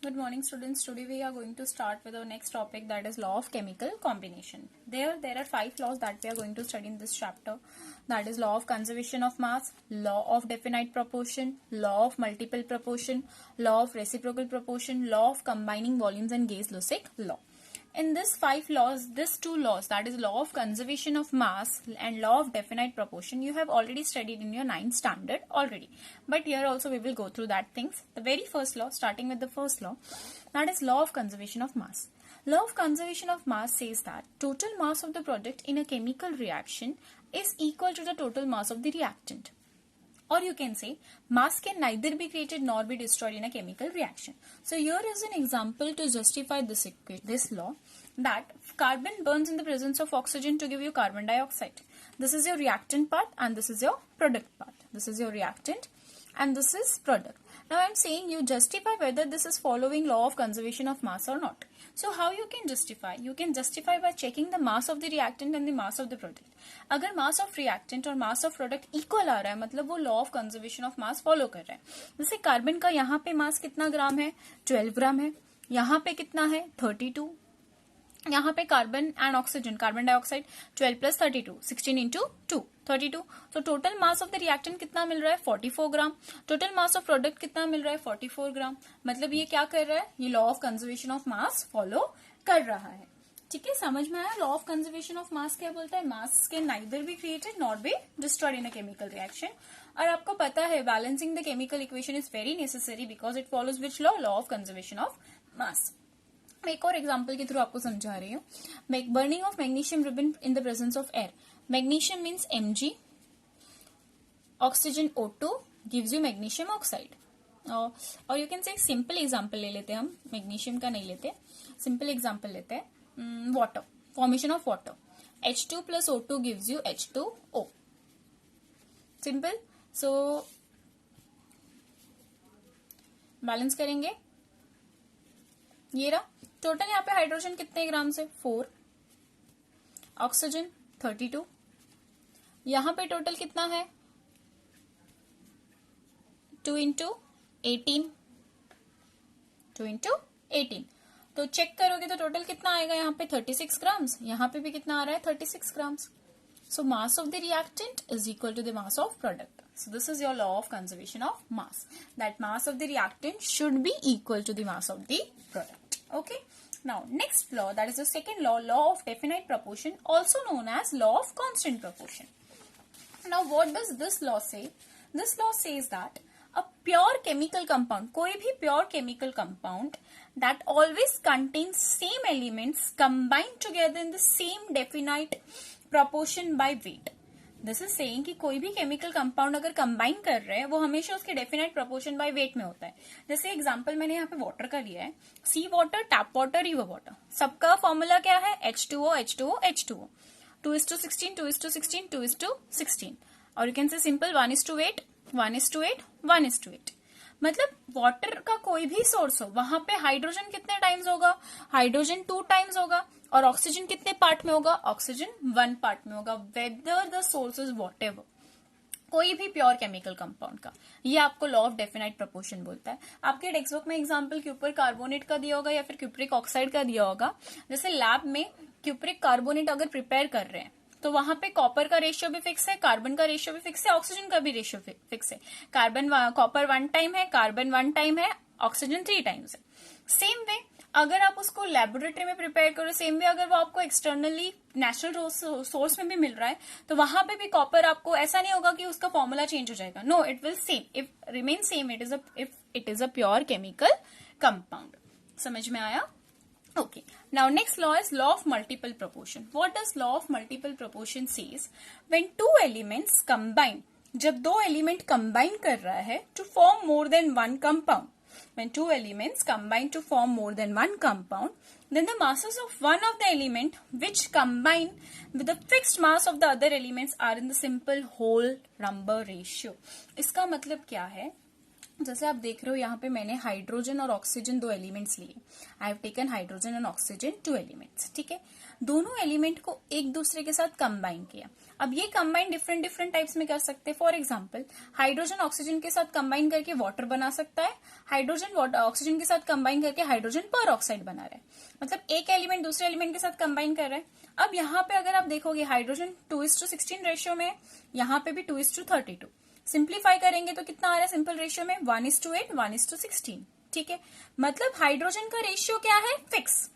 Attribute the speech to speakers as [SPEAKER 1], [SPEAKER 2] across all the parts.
[SPEAKER 1] Good morning, students. Today we are going to start with our next topic, that is law of chemical combination. There are 5 laws that we are going to study in this chapter. That is law of conservation of mass, law of definite proportion, law of multiple proportion, law of reciprocal proportion, law of combining volumes, and Gay-Lussac law. In these 5 laws, these 2 laws, that is law of conservation of mass and law of definite proportion, you have already studied in your 9th standard already. But here also we will go through that things. The very first law, starting with the first law, that is law of conservation of mass. Law of conservation of mass says that total mass of the product in a chemical reaction is equal to the total mass of the reactant. Or you can say, mass can neither be created nor be destroyed in a chemical reaction. So here is an example to justify this law, that carbon burns in the presence of oxygen to give you carbon dioxide. This is your reactant part and this is your product part. This is your reactant and this is product. Now I am saying you justify whether this is following law of conservation of mass or not. So how you can justify? You can justify by checking the mass of the reactant and the mass of the product. अगर mass of reactant और mass of product equal आ रहा है, मतलब वो law of conservation of mass follow कर रहा है. जैसे कार्बन का यहाँ पे mass कितना ग्राम है? 12 ग्राम है. यहाँ पे कितना है? 32. यहाँ पे carbon and oxygen, carbon dioxide 12 plus 32, 16 into 2, 32. तो total mass of the reactant कितना मिल रहा है? 44 ग्राम. टोटल मास ऑफ प्रोडक्ट कितना मिल रहा है? 44 ग्राम. मतलब ये क्या कर रहा है? ये law of conservation of mass follow कर रहा है. ठीक है, समझ में आया? Law of conservation of mass क्या बोलता है? मास can neither be created nor be destroyed in a chemical reaction. और आपको पता है balancing the chemical equation is very necessary because it follows which law? Law of conservation of mass. मैं एक और एग्जाम्पल के थ्रू आपको समझा रही हूँ. Burning of magnesium ribbon in the presence of air. Magnesium means Mg, oxygen O2 gives you magnesium oxide. और you can से एक सिंपल एग्जाम्पल ले लेते हैं हम, मैग्नीशियम का नहीं लेते, सिंपल एग्जाम्पल लेते हैं. Water, formation of water. H2 plus O2 gives you H2O. Simple. So balance करेंगे. ये रहा टोटल. यहाँ पे हाइड्रोजन कितने ग्राम से? 4. ऑक्सीजन 32. यहाँ पे टोटल कितना है? 2 इंटू 18. 2 इंटू 18. तो चेक करोगे तो टोटल कितना आएगा? यहाँ पे 36 ग्राम्स. यहाँ पे भी कितना आ रहा है? 36 grams. So mass of the reactant is equal to the mass of product. So this is your law of conservation of mass. That mass of the reactant should be equal to the mass of the product. Okay. Now next law, that is the second law, law of definite proportion, also known as law of constant proportion. Now what does this law say? This law says that a pure chemical compound, कोई भी pure chemical compound that always contains same elements combined together in the same definite proportion by weight. This is saying कि कोई भी chemical compound अगर combine कर रहे हैं वो हमेशा उसके डेफिनेट प्रोपोर्शन बाय वेट में होता है. जैसे एग्जांपल मैंने यहाँ पे वाटर का लिया है, sea water, tap water, river water. सबका फॉर्मूला क्या है? H2O, H2O, H2O. 2:16, 2:16, 2:16. और यू कैन से सिंपल 1:8, 1:8, 1:8. मतलब वाटर का कोई भी सोर्स हो, वहां पे हाइड्रोजन कितने टाइम्स होगा? हाइड्रोजन 2 टाइम्स होगा. और ऑक्सीजन कितने पार्ट में होगा? ऑक्सीजन 1 पार्ट में होगा. Whether the source is what ever, कोई भी प्योर केमिकल कंपाउंड का. ये आपको लॉ ऑफ डेफिनाइट प्रोपोर्शन बोलता है. आपके टेक्स्ट बुक में एग्जांपल क्यूपर कार्बोनेट का दिया होगा या फिर क्यूप्रिक ऑक्साइड का दिया होगा. जैसे लैब में क्यूप्रिक कार्बोनेट अगर प्रिपेयर कर रहे हैं तो वहां पे कॉपर का रेशियो भी फिक्स है, कार्बन का रेशियो भी फिक्स है, ऑक्सीजन का भी रेशियो फिक्स है. कॉपर 1 टाइम है, कार्बन 1 टाइम है, ऑक्सीजन 3 टाइम्स है. सेम वे अगर आप उसको लेबोरेटरी में प्रिपेयर करो, सेम वे अगर वो आपको एक्सटर्नली नेचुरल सोर्स में भी मिल रहा है तो वहां पे भी कॉपर आपको ऐसा नहीं होगा कि उसका फॉर्मूला चेंज हो जाएगा. No, it will same, if remain same, if it is a pure chemical compound. समझ में आया? Okay. Now next law is law of multiple proportion. What does law of multiple proportion says? When two elements combine, जब 2 element combine कर रहा है to form more than one compound. When 2 elements combine to form more than one compound, then the masses of one of the element which combine with the fixed mass of the other elements are in the simple whole number ratio. इसका मतलब क्या है? जैसे आप देख रहे हो यहाँ पे मैंने हाइड्रोजन और ऑक्सीजन दो एलिमेंट्स लिए। I have taken hydrogen and oxygen two elements, ठीक है। दोनों एलिमेंट को एक दूसरे के साथ कंबाइन किया। अब ये कंबाइन डिफरेंट डिफरेंट टाइप्स में कर सकते हैं। फॉर एग्जाम्पल, हाइड्रोजन ऑक्सीजन के साथ कंबाइन करके वाटर बना सकता है, हाइड्रोजन ऑक्सीजन के साथ कंबाइन करके हाइड्रोजन पर ऑक्साइड बना रहा है। मतलब एक एलिमेंट दूसरे एलिमेंट के साथ कंबाइन कर रहा है। अब यहाँ पे अगर आप देखोगे हाइड्रोजन 2:16 रेशियो में, यहाँ पे भी 2:32। सिंप्लीफाई करेंगे तो कितना आ रहा है सिंपल रेशियो में? 1:8, 1:16, ठीक है। मतलब हाइड्रोजन का रेशियो क्या है? फिक्स।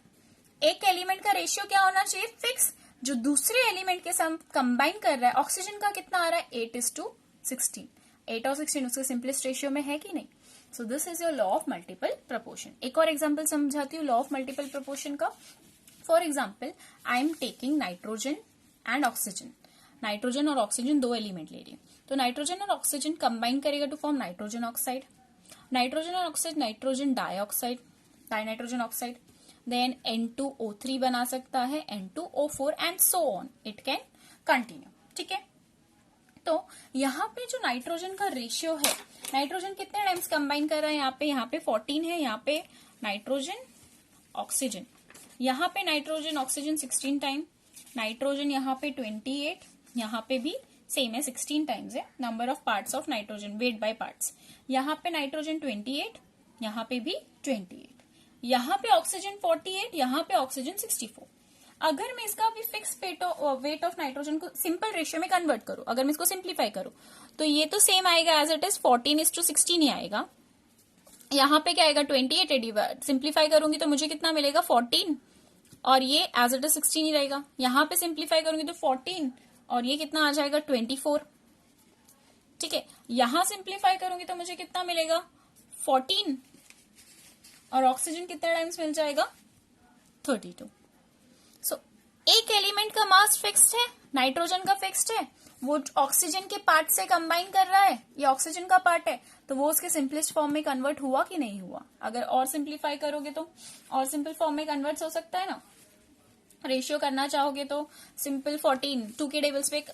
[SPEAKER 1] एक एलिमेंट का रेशियो क्या होना चाहिए? फिक्स। जो दूसरे एलिमेंट के साथ कंबाइन कर रहा है, ऑक्सीजन का कितना आ रहा है? 8:16। 8 और 16 उसके सिंपलेस्ट रेशियो में है कि नहीं? So this is your law of multiple proportion. एक और एग्जाम्पल समझाती हूँ लॉ ऑफ मल्टीपल प्रोपोर्शन का। For example, I am taking nitrogen and oxygen. Nitrogen और ऑक्सीजन दो एलिमेंट ले रही हूँ, तो नाइट्रोजन और ऑक्सीजन कंबाइन करेगा to form nitrogen oxide. Nitrogen और oxide nitrogen dioxide, dinitrogen oxide. Then N2O3 बना सकता है, N2O4 and so on, it can continue, ठीक है। तो यहाँ पे जो नाइट्रोजन का रेशियो है, नाइट्रोजन कितने टाइम्स कंबाइन कर रहा है? यहाँ पे 14 है, यहाँ पे नाइट्रोजन ऑक्सीजन, यहाँ पे नाइट्रोजन ऑक्सीजन 16 टाइम, नाइट्रोजन यहाँ पे 28, यहाँ पे भी सेम है 16 टाइम्स है। Number of parts of nitrogen weight by parts, यहाँ पे नाइट्रोजन 28, यहाँ पे भी 28, यहाँ पे ऑक्सीजन 48, यहाँ पे ऑक्सीजन 64। अगर मैं इसका भी फिक्स वेट ऑफ नाइट्रोजन को सिंपल रेशियो में कन्वर्ट करूं, अगर मैं इसको सिंप्लीफाई करूं, तो ये तो सेम आएगा एज इट इज 14:16 ही आएगा। यहाँ पे क्या आएगा? 28। सिंप्लीफाई करूंगी तो मुझे कितना मिलेगा? 14, और ये एज इट इज 16 ही रहेगा। यहाँ पे सिंप्लीफाई करूंगी तो 14, और ये कितना आ जाएगा? 24, ठीक है। यहां सिंप्लीफाई करूंगी तो मुझे कितना मिलेगा? 14, और ऑक्सीजन कितने टाइम्स मिल जाएगा? 32। सो एक एलिमेंट का मास फिक्स्ड है, नाइट्रोजन का फिक्स्ड है, वो ऑक्सीजन के पार्ट से कंबाइन कर रहा है, ये ऑक्सीजन का पार्ट है, तो वो उसके सिंपलेस्ट फॉर्म में कन्वर्ट हुआ कि नहीं हुआ? अगर और सिंप्लीफाई करोगे तो और सिंपल फॉर्म में कन्वर्ट हो सकता है ना। रेशियो करना चाहोगे तो सिंपल 14 2 के टेबल्स पे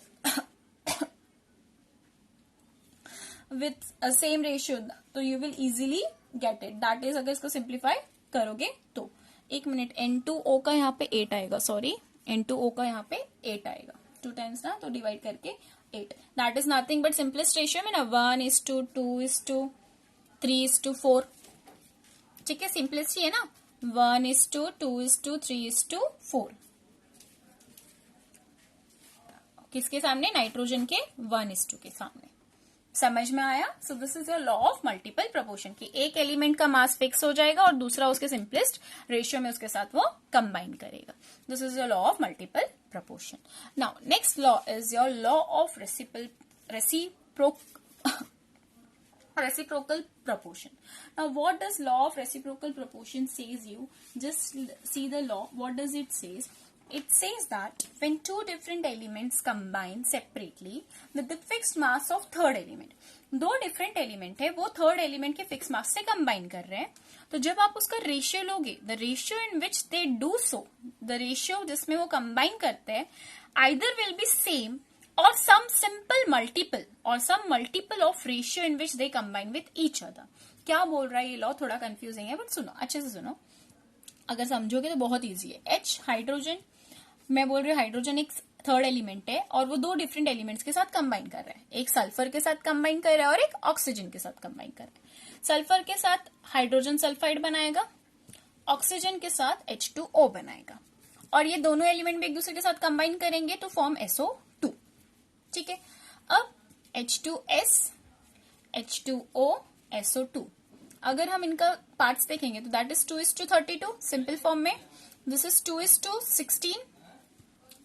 [SPEAKER 1] विथ सेम रेशियो, तो you will easily get it. That is अगर इसको सिंप्लीफाई करोगे तो। एक मिनट, N2O का यहाँ पे 8 आएगा, सॉरी, N2O का यहाँ पे 8 आएगा, 2 टाइम्स ना, तो डिवाइड करके 8। That is nothing but simplest ratio में ना 1:2:3:4, ठीक है। सिंपलेस्ट ही है ना, 1:2:3:4। किसके सामने? नाइट्रोजन के 1:2 के सामने। समझ में आया? सो this is your law of multiple proportion की एक एलिमेंट का मास फिक्स हो जाएगा और दूसरा उसके सिंपलेस्ट रेशियो में उसके साथ वो कंबाइन करेगा। This is your law of multiple proportion. Now next law is your law of reciprocal proportion. Now what does law of reciprocal proportion says you? Just see the law. What does it says? It says that when two different elements combine separately with the fixed mass of third element, दो different element है, वो third element के fixed mass से combine कर रहे हैं, तो जब आप उसका रेशियो लोगे, the ratio in which they do so, the ratio जिसमें वो combine करते हैं, either will be same or some simple multiple or some multiple of ratio in which they combine with each other. क्या बोल रहा है ये लॉ? थोड़ा कंफ्यूजिंग है बट सुनो, अच्छे से सुनो, अगर समझोगे तो बहुत इजी है। H हाइड्रोजन, मैं बोल रही हूँ हाइड्रोजन एक थर्ड एलिमेंट है और वो दो डिफरेंट एलिमेंट्स के साथ कंबाइन कर रहा है, एक सल्फर के साथ कंबाइन कर रहा है और एक ऑक्सीजन के साथ कंबाइन कर रहा है। सल्फर के साथ हाइड्रोजन सल्फाइड बनाएगा, ऑक्सीजन के साथ H2O बनाएगा, और ये दोनों एलिमेंट भी एक दूसरे के साथ कंबाइन करेंगे तो फॉर्म SO2, ठीक है। अब H2S, H2O, SO2, अगर हम इनका पार्ट्स देखेंगे तो दैट इज 2:32 सिंपल फॉर्म में, this is 2:16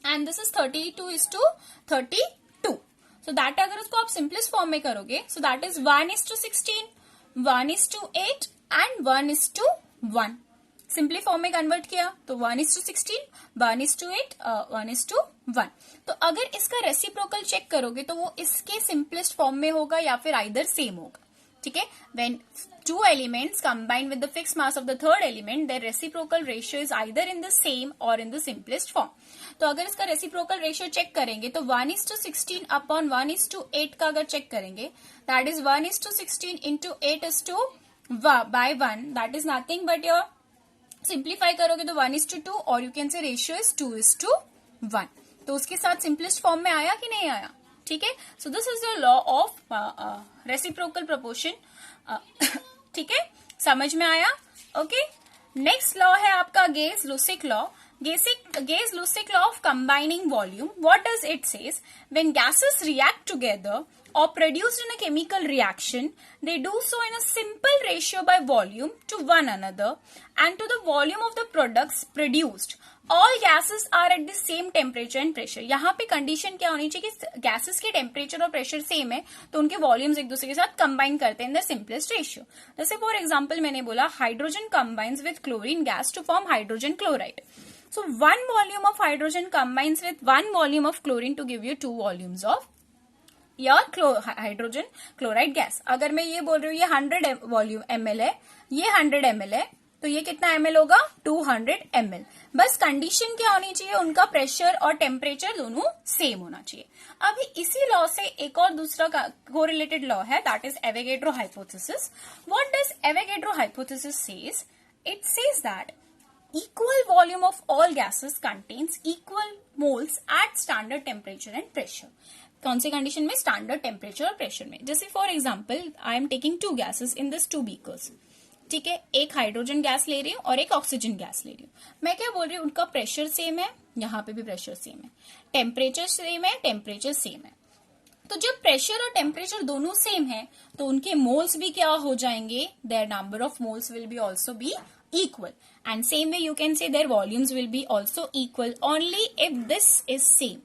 [SPEAKER 1] and this is 32:32। So that अगर उसको आप सिंपलेस्ट फॉर्म में करोगे, so that is 1:16, 1:8 and 1:1। Simply form में कन्वर्ट किया तो 1:16, 1:8, 1:1। तो अगर इसका रेसिप्रोकल चेक करोगे तो वो इसके सिंपलेस्ट फॉर्म में होगा या फिर आइदर सेम होगा, ठीक है, when two elements combine with the fixed mass of the third element, their reciprocal ratio is either in the same or in the simplest form. तो अगर इसका रेसिप्रोकल रेशियो चेक करेंगे तो 1:16 अपॉन 1:8 का अगर चेक करेंगे, that is 1:16 into 8 by 1, that is nothing but your, simplify करोगे तो 1:2 और you can say ratio is 2:1. तो उसके साथ सिंपलेस्ट फॉर्म में आया कि नहीं आया? ठीक है, सो this is the law of reciprocal proportion. ठीक है, समझ में आया? ओके, नेक्स्ट लॉ है आपका गेज-लुसिक law. Gauss-Lukens law of combining volume. What does it says? When gases react together or produced in a chemical reaction, they do so in a simple ratio by volume to one another and to the volume of the products produced. All gases are at the same temperature and pressure. यहाँ पे condition क्या होनी चाहिए कि gases के temperature और pressure same है तो उनके वॉल्यूम्स एक दूसरे के साथ कंबाइन करते हैं इन द सिंपलेस्ट रेशियो. जैसे फॉर एग्जांपल मैंने बोला hydrogen combines with chlorine gas to form hydrogen chloride. So one volume of hydrogen combines with one volume of chlorine to give you 2 volumes of your hydrogen chloride gas. अगर मैं ये बोल रही हूँ ये 100 volume ml है, ये 100 ml है, तो ये कितना ml होगा? 200 ml. बस कंडीशन क्या होनी चाहिए? उनका प्रेशर और टेम्परेचर दोनों सेम होना चाहिए. अभी इसी लॉ से एक और दूसरा कोरिलेटेड लॉ है, that is Avogadro hypothesis. What does Avogadro hypothesis says? It says that equal volume of all gases contains equal moles at standard temperature and pressure. कौन से कंडीशन में? स्टैंडर्ड टेम्परेचर और pressure में. जैसे for example I am taking 2 gases in this 2 beakers. ठीक है, एक hydrogen gas ले रही हूँ और एक ऑक्सीजन गैस ले रही हूँ. मैं क्या बोल रही हूँ? उनका प्रेशर सेम है, यहाँ पे भी प्रेशर सेम है, टेम्परेचर सेम है, टेम्परेचर सेम है. तो जब प्रेशर और टेम्परेचर दोनों सेम है तो उनके मोल्स भी क्या हो जाएंगे? Their number of moles will be also be equal, and same way you can say their volumes will be also equal only if this is same.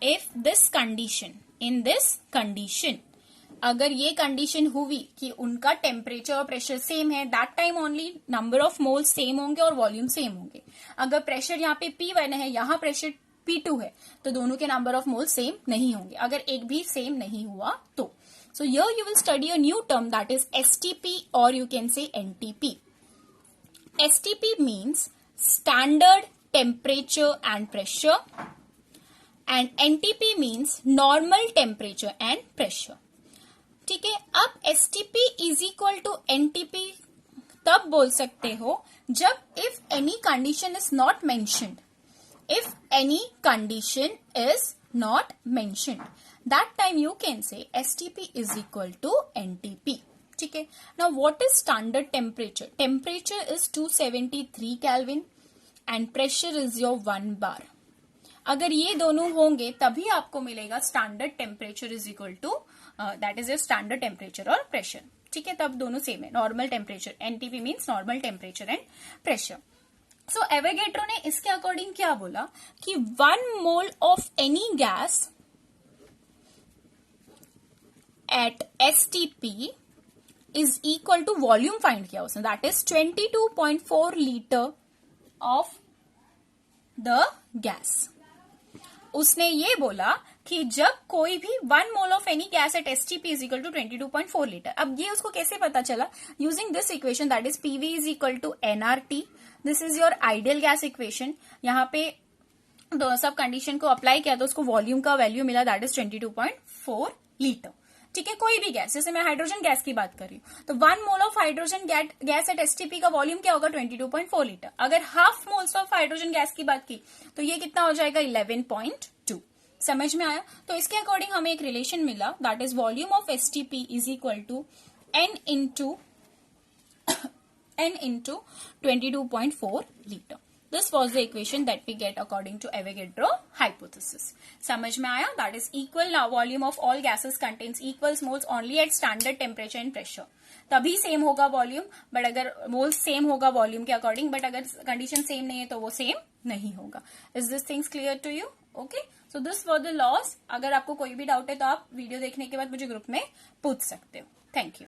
[SPEAKER 1] If this condition, in this condition, अगर ये condition हुई कि उनका temperature और pressure same है, that time only number of moles same होंगे और volume same होंगे. अगर प्रेशर यहाँ पे P1 है, यहाँ प्रेशर P2 है, तो दोनों के नंबर ऑफ मोल्स सेम नहीं होंगे अगर एक भी सेम नहीं हुआ तो. सो here you will study a new term that is STP or you can say NTP. STP means standard temperature and pressure and NTP means normal temperature and pressure. ठीक है, अब STP is equal to NTP तब बोल सकते हो जब if any condition is not mentioned. If any condition is not mentioned, that time you can say STP is equal to NTP. ठीक है, now what is standard temperature? Temperature is 273 kelvin and pressure is your 1 bar. अगर ये दोनों होंगे तभी आपको मिलेगा standard temperature is equal to that is your standard temperature और प्रेशर. ठीक है, तब दोनों सेम है. Normal temperature, NTP means normal temperature and pressure. So Avogadro ने इसके अकॉर्डिंग क्या बोला कि 1 mole of any gas at STP is equal to volume find किया उसने, that is 22.4 litre of the gas. उसने ये बोला कि जब कोई भी 1 mole of any gas at STP is equal to 22.4 litre. अब ये उसको कैसे पता चला? Using this equation that is PV is equal to NRT. This is your ideal gas equation. यहाँ पे सब कंडीशन को अप्लाई किया तो उसको वॉल्यूम का वैल्यू मिला दैट इज 22.4 लीटर. ठीक है, कोई भी गैस, जैसे मैं हाइड्रोजन गैस की बात कर रही हूँ तो 1 mole of hydrogen gas at STP का वॉल्यूम क्या होगा? 22.4 लीटर. अगर half moles of hydrogen gas की बात की तो ये कितना हो जाएगा? 11.2. समझ में आया? तो इसके अकॉर्डिंग हमें एक रिलेशन मिला that is volume of STP is equal to n into 22.4 litre. This was the equation that we get according to Avogadro hypothesis. समझ में आया? That is equal volume of all gases contains equal moles only at standard temperature and pressure. तभी same होगा volume, but अगर moles same होगा volume के according, but अगर condition same नहीं है तो वो सेम नहीं होगा. Is this things clear to you? Okay, so this were the laws. अगर आपको कोई भी डाउट है तो आप वीडियो देखने के बाद मुझे ग्रुप में पूछ सकते हो. Thank you.